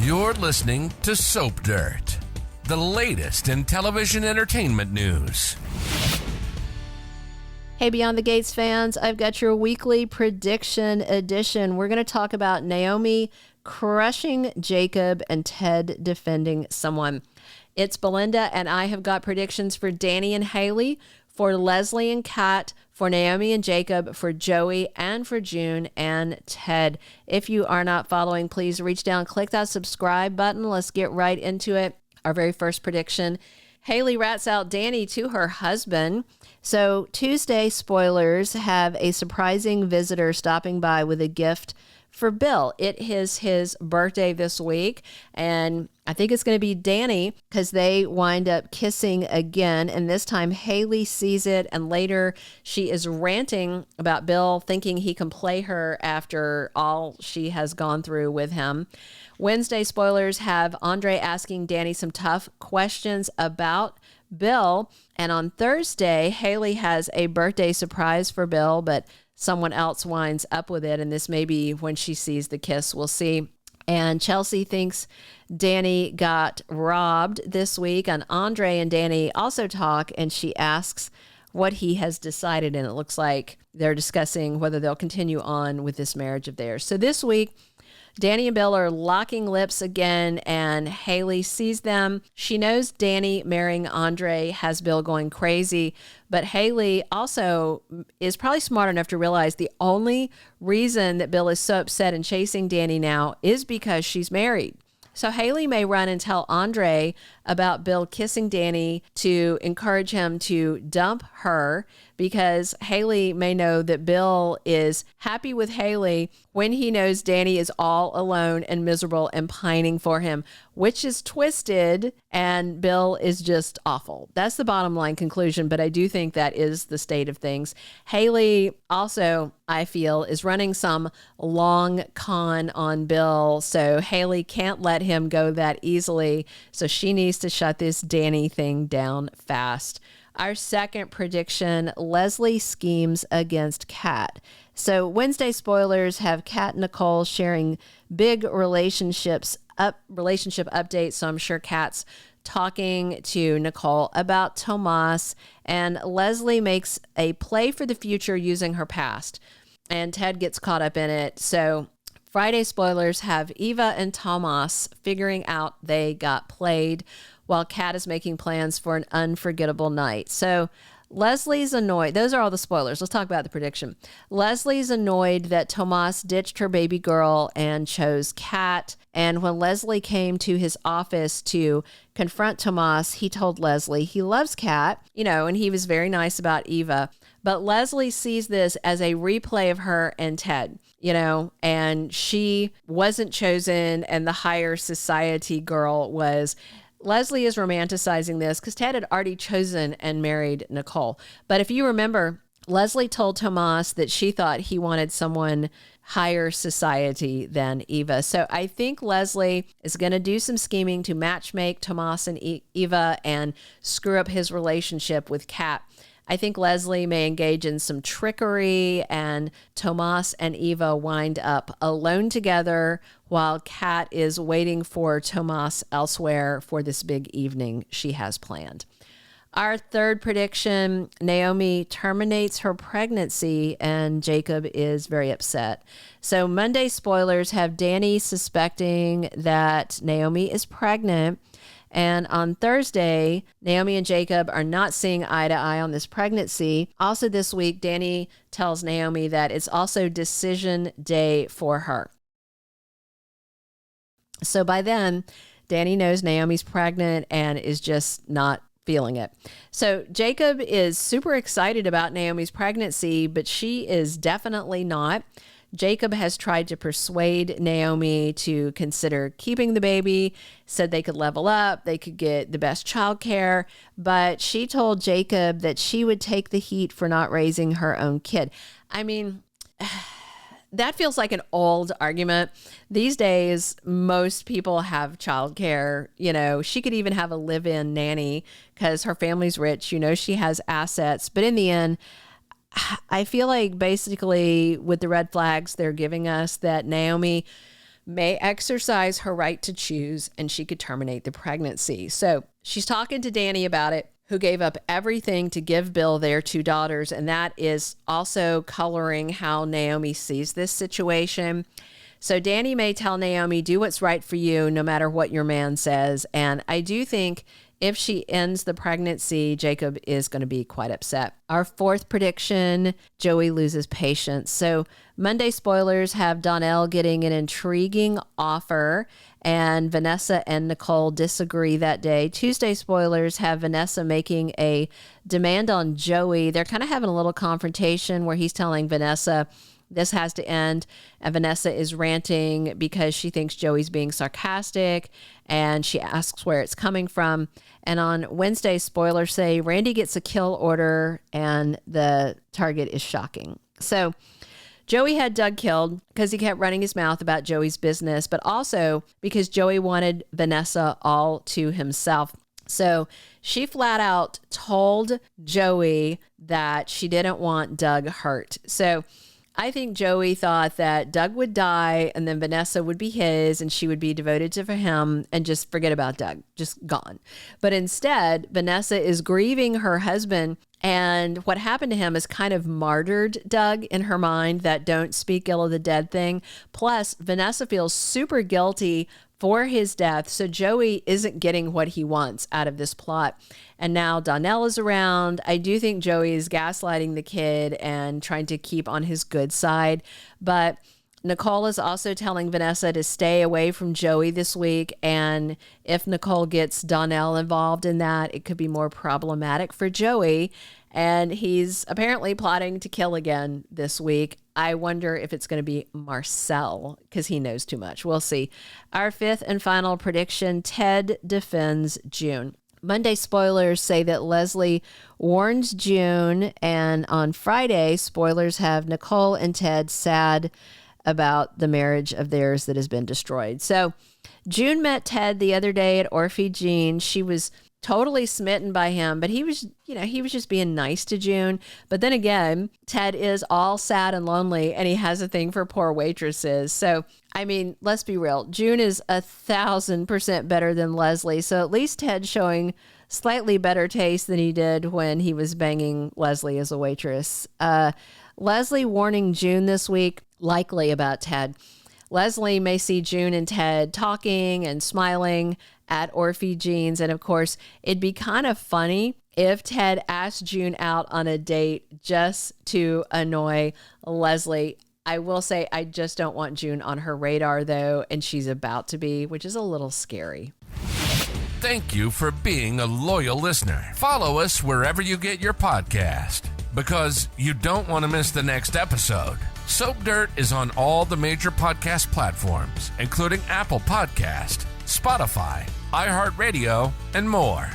You're listening to Soap Dirt, the latest in television entertainment news. Hey, Beyond the Gates fans, I've got your weekly prediction edition. We're going to talk about Naomi crushing Jacob and Ted defending someone. It's Belinda, and I have got predictions for Dani and Hayley, for Leslie and Kat, for Naomi and Jacob, for Joey, and for June and Ted. If you are not following, please reach down, click that subscribe button. Let's get right into it. Our very first prediction, Hayley rats out Dani to her husband. So Tuesday, spoilers, have a surprising visitor stopping by with a gift for Bill. It is his birthday this week, and I think it's going to be Dani because they wind up kissing again, and this time Hayley sees it, and later she is ranting about Bill thinking he can play her after all she has gone through with him. Wednesday, spoilers, have Andre asking Dani some tough questions about Bill, and on Thursday, Hayley has a birthday surprise for Bill, but someone else winds up with it, and this may be when she sees the kiss. We'll see. And Chelsea thinks Dani got robbed this week, and Andre and Dani also talk, and she asks what he has decided, and it looks like they're discussing whether they'll continue on with this marriage of theirs. So this week, Dani and Bill are locking lips again, and Hayley sees them. She knows Dani marrying Andre has Bill going crazy, but Hayley also is probably smart enough to realize the only reason that Bill is so upset and chasing Dani now is because she's married. So Hayley may run and tell Andre about Bill kissing Dani to encourage him to dump her, because Hayley may know that Bill is happy with Hayley when he knows Dani is all alone and miserable and pining for him, which is twisted, and Bill is just awful. That's the bottom line conclusion, but I do think that is the state of things. Hayley also, I feel, is running some long con on Bill, so Hayley can't let him go that easily, so she needs to shut this Dani thing down fast. Our second prediction, Leslie schemes against Kat. So Wednesday spoilers have Kat and Nicole sharing big relationship updates. So I'm sure Kat's talking to Nicole about Tomas, and Leslie makes a play for the future using her past, and Ted gets caught up in it. So Friday spoilers have Eva and Tomas figuring out they got played, while Kat is making plans for an unforgettable night. So Leslie's annoyed. Those are all the spoilers. Let's talk about the prediction. Leslie's annoyed that Tomas ditched her baby girl and chose Kat. And when Leslie came to his office to confront Tomas, he told Leslie he loves Kat, and he was very nice about Eva. But Leslie sees this as a replay of her and Ted, and she wasn't chosen, and the higher society girl was. Leslie is romanticizing this because Ted had already chosen and married Nicole. But if you remember, Leslie told Tomas that she thought he wanted someone higher society than Eva. So I think Leslie is going to do some scheming to matchmake Tomas and Eva and screw up his relationship with Kat. I think Leslie may engage in some trickery, and Tomas and Eva wind up alone together while Kat is waiting for Tomas elsewhere for this big evening she has planned. Our third prediction, Naomi terminates her pregnancy, and Jacob is very upset. So Monday spoilers have Dani suspecting that Naomi is pregnant. And on Thursday, Naomi and Jacob are not seeing eye to eye on this pregnancy. Also this week, Dani tells Naomi that it's also decision day for her. So by then, Dani knows Naomi's pregnant and is just not feeling it. So Jacob is super excited about Naomi's pregnancy, but she is definitely not. Jacob has tried to persuade Naomi to consider keeping the baby, said they could level up, they could get the best childcare, but she told Jacob that she would take the heat for not raising her own kid. I mean, that feels like an old argument. These days, most people have childcare. She could even have a live-in nanny because her family's rich. She has assets. But in the end, I feel like basically with the red flags they're giving us that Naomi may exercise her right to choose and she could terminate the pregnancy. So she's talking to Dani about it, who gave up everything to give Bill their 2 daughters. And that is also coloring how Naomi sees this situation. So Dani may tell Naomi, do what's right for you, no matter what your man says. And I do think if she ends the pregnancy, Jacob is going to be quite upset. Our 4th prediction, Joey loses patience. So Monday spoilers have Donnell getting an intriguing offer, and Vanessa and Nicole disagree that day. Tuesday spoilers have Vanessa making a demand on Joey. They're kind of having a little confrontation where he's telling Vanessa, this has to end. And Vanessa is ranting because she thinks Joey's being sarcastic, and she asks where it's coming from. And on Wednesday, spoilers say Randy gets a kill order and the target is shocking. So Joey had Doug killed because he kept running his mouth about Joey's business, but also because Joey wanted Vanessa all to himself. So she flat out told Joey that she didn't want Doug hurt. So I think Joey thought that Doug would die and then Vanessa would be his and she would be devoted to him and just forget about Doug, just gone. But instead, Vanessa is grieving her husband, and what happened to him is kind of martyred Doug in her mind, that don't speak ill of the dead thing. Plus, Vanessa feels super guilty for his death, so Joey isn't getting what he wants out of this plot. And now Donnell is around. I do think Joey is gaslighting the kid and trying to keep on his good side. But Nicole is also telling Vanessa to stay away from Joey this week. And if Nicole gets Donnell involved in that, it could be more problematic for Joey. And he's apparently plotting to kill again this week. I wonder if it's going to be Marcel because he knows too much. We'll see. Our 5th and final prediction, Ted defends June. Monday spoilers say that Leslie warns June, and on Friday, spoilers have Nicole and Ted sad about the marriage of theirs that has been destroyed. So June met Ted the other day at Orphe Jean. She was totally smitten by him, but he was just being nice to June. But then again, Ted is all sad and lonely, and he has a thing for poor waitresses. So, I mean, let's be real. June is 1,000% better than Leslie. So at least Ted's showing slightly better taste than he did when he was banging Leslie as a waitress. Leslie warning June this week, likely about Ted. Leslie may see June and Ted talking and smiling at Orphe Jean's. And of course, it'd be kind of funny if Ted asked June out on a date just to annoy Leslie. I will say I just don't want June on her radar, though, and she's about to be, which is a little scary. Thank you for being a loyal listener. Follow us wherever you get your podcast, because you don't want to miss the next episode. Soap Dirt is on all the major podcast platforms, including Apple Podcast, Spotify, iHeartRadio, and more.